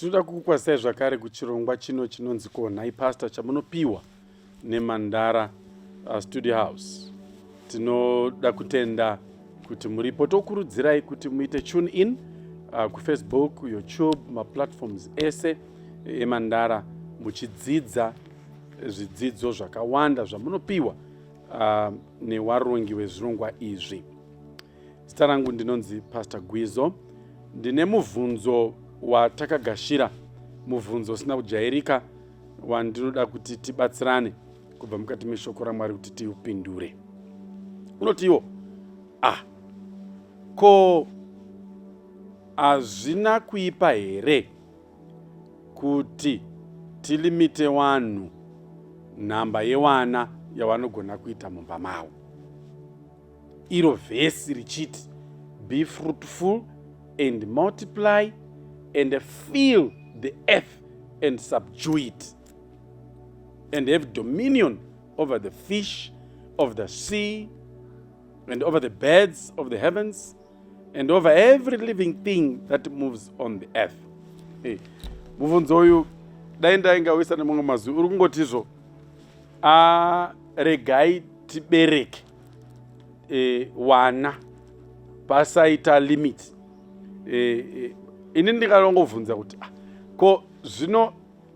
Tinoda kukukwazisai zvakare kuchirongwa chino chinonzi NHAI PASTOR chamunopiwa neMandara Studio House. Tinoda kutenda kuti muripo. Tokurudzirai kuti muite tune in kuFacebook, YouTube, maplatforms ese eMandara muchidzidza zvidzidzo zvakawanda zvamunopiwa newarongi wezvirongwa izvi. Zita rangu ndinonzi Pastor Gwizo. Ndine mubvunzo watakagashira, mubvunzo usina kujairika wandinoda kuti tibatsirane kubva mukati meshoko raMwari kuti tiupindure. Unotiwo, ko hazvina kuipa here kuti tilimite vanhu nhamba yevana yavanogona kuita mumba mavo? Iro vhesi richiti, be fruitful and multiply and fill the earth and subdue it, and have dominion over the fish of the sea, and over the birds of the heavens, and over every living thing that moves on the earth. Mubvunzo uyu dai ndaingauisa nemamwe mazwi uri kungotizvo, regai tibereke wana pasaita limit. Ini ndingalongovhunza kuti ko zvino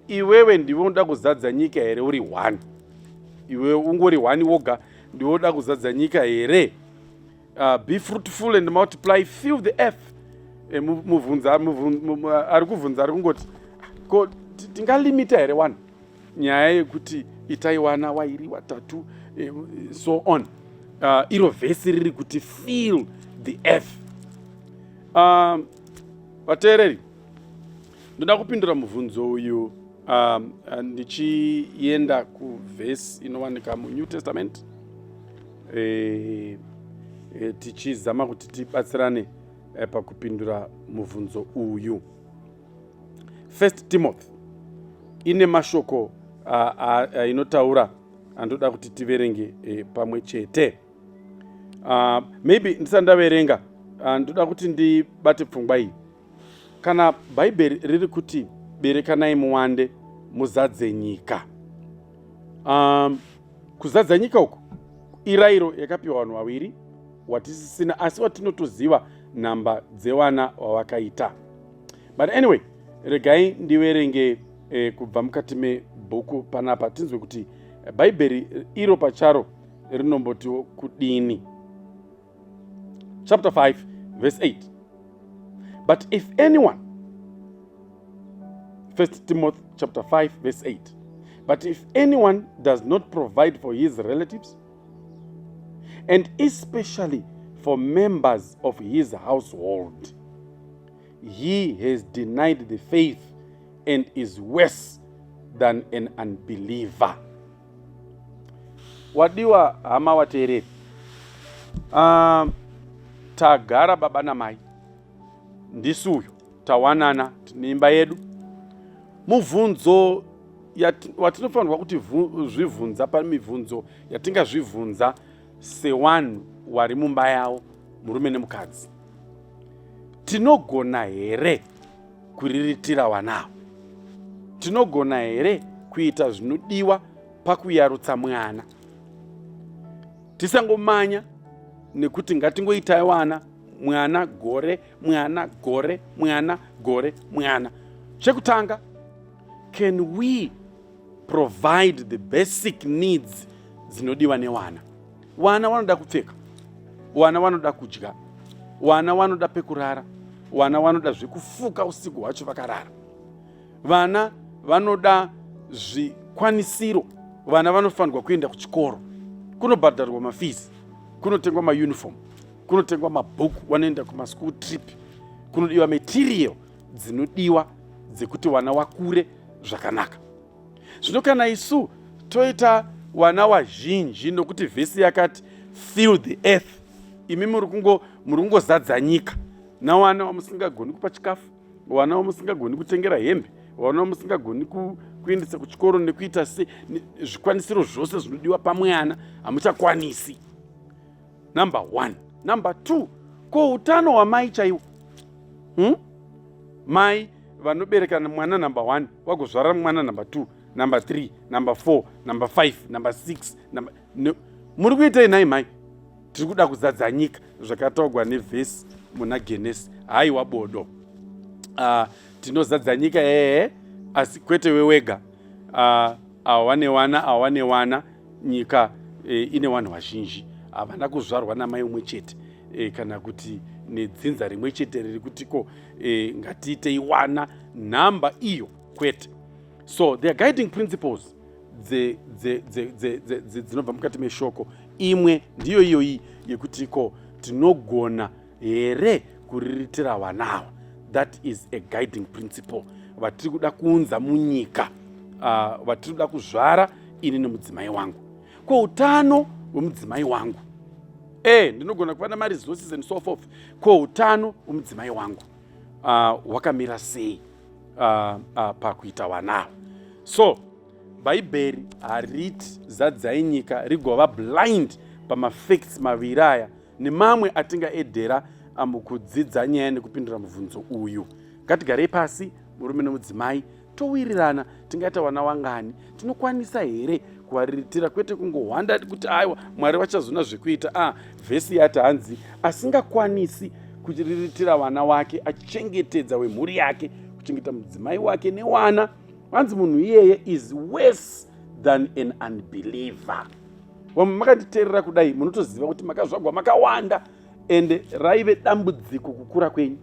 iwewe ndiwe unoda kuzadza nyika here uri one? Iwe ungori one woga ndiwe unoda kuzadza nyika here? Be fruitful and multiply, fill the earth. Ari kubvunza ari kungoti ko tingalimita here one? Nyaya yekuti itai wana wairi watatu so on. Iro vhesi riri kuti fill the earth. Vateereri, ndoda kupindura mubvunzo uyu ndichienda kuvhesi inowanika muNew Testament, tichizama kuti tibatsirane pakupindura mubvunzo uyu. 1 Timothy ine mashoko inotaura andoda kuti tiverenge pamwe chete. Maybe ndisandaverenga ndoda kuti ndibate pfungwa iyi. Kana Bhaibheri riri kuti berekanai muwande muzadze nyika, kuzadza nyika uku irayiro yakapiwa vanhu vaviri watisisina, asi watinotoziva nhamba dzevana wavakaita. But anyway, regai ndiverenge kubva mukati mebhuku panapa tinzwe kuti Bhaibheri iro pacharo rinomboti kudini. Chapter 5 verse 8. But if anyone, 1 Timothy chapter 5 verse 8. But if anyone does not provide for his relatives, and especially for members of his household, he has denied the faith and is worse than an unbeliever. Wadiwa hama wateereri, tagara baba namai, ndisuyo tawanana neimba yedu. Mubvunzo watinofanirwa kuti zvibvunza pamibvunzo yatingazvibvunza sewanhu wari mumba yavo, murume nemukadzi. Tinogona here kuriritira wanavo? Tinogona here kuita zvinodiwa pakuyarutsa mwana? Tisangomanya nekuti ngatingoitai wana, mwana gore, mwana gore, mwana gore, mwana. Chekutanga, can we provide the basic needs dzinodiwa newana? Wana vanoda kupfeka, wana vanoda kudya, wana vanoda pekurara, wana vanoda zvekufuka usiku hwacho vakarara, vana vanoda zvikwanisiro, vana vanofanirwa kuenda kuchikoro, kunobhadharwa mafizi, kunotengwa mauniform, kunotengwa mabhuku, wanoenda kumaschool trip, kunodiwa material dzinodiwa dzekuti wana wakure zvakanaka. Zvino kana isu toita wana wazhinji nokuti vhesi yakati fill the earth, imi muri kungozadza nyika nawana wamusingagoni kupa chikafu, wana wamusingagoni kutengera hembe, wana wamusingagoni kuendesa kuchikoro nekuita zvikwanisiro zvose zvinodiwa pamwana hamuchakwanisi. Number 1. Number 2, ko utano hwamai chaiwo. Mai vanobereka mwana number 1 vagozvara mwana number 2 number 3 number 4 number 5 number 6 muri kuitei nhai mai? Tiri kuda kuzadza nyika zvakataurwa nevhesi muna Genesi. Haiwa bodo, tinozadza nyika asi kwete wewega. Awa newana nyika ine vanhu vazhinji havana kuzvarwa namai umwe chete kana kuti nedzinza rimwe chete riri kutiko ngatiitei wana nhamba iyo kwete. So there are guiding principles dzinobva mukati meshoko. Imwe ndiyo iyoyi yekutiko tinogona here kuriritira vanawa. That is a guiding principle vatiri kuda kuunza munyika, vatiri kuda kuzvara ini nemudzimai wangu. Ko utano hwemudzimai wangu, ndinogona kuva namaresources and so forth. Ko utano hwemudzimai wangu hwakamira sei pakuita vanawa? So bhaibheri hariti zadzai nyika rigova blind pamafacts maviri aya nemamwe atingaedhera mukudzidza nyaya nekupindura mubvunzo uyu. Ngatigarei pasi, murume nemudzimai, towirirana. Tingaita vana wangani? Tinokwanisa here kuvariritira, kwete kungohwanda kuti aiwa Mwari vachazona zvekuita. Vhesi yati hanzi asingakwanisi kuriritira vana wake, achichengetedza wemhuri yake, kuchengeta mudzimai wake newana, hanzi munhu iyeye is worse than an unbeliever. Vamwe makanditeerera kudai munotoziva kuti makazvagwa makawanda ende raive dambudziko kukura kwenyu.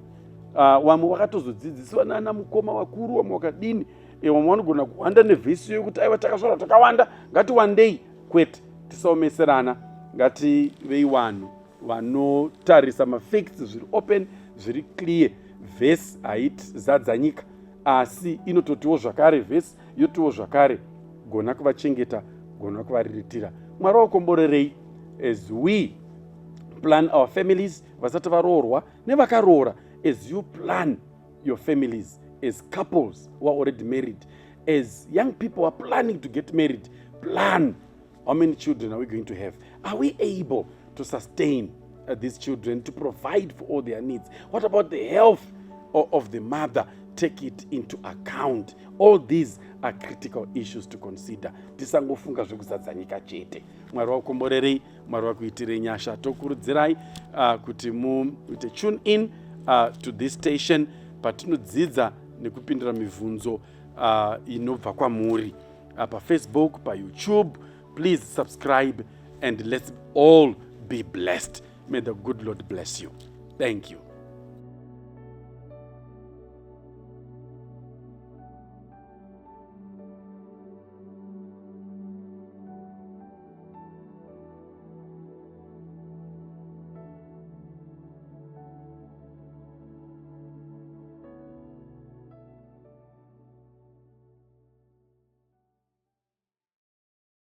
Vamwe vakatozodzidziswa nana mukoma wakuru, vamwe wakadini, vamwe vanogona kuhwanda nevhesi yokuti aiwa takazvara takawanda ngatiwandei. Kwete, tisaomeserana. Ngativei vanhu vanotarisa mafacts zviri open, zviri clear. Vhesi haiti zadza nyika, asi inototiwo zvakare vhesi yotiwo zvakare gona kuvachengeta, gona kuvariritira. Mwari wakomborerei as we plan our families, vasati varoorwa nevakaroora, as you plan your families, as couples who are already married, as young people are planning to get married, plan how many children are we going to have? Are we able to sustain these children, to provide for all their needs? What about the health of the mother? Take it into account. All these are critical issues to consider. Tisangofunga zvekuzadza nyika chete. Mwari wakomborerei, Mwari wakuitirei nyasha. Tokurudzirai kuti muite tune in to this station patinodzidza nekupindura mibvunzo inobva kwamuri paFacebook, paYouTube. Please subscribe and let's all be blessed. May the good Lord bless you. Thank you.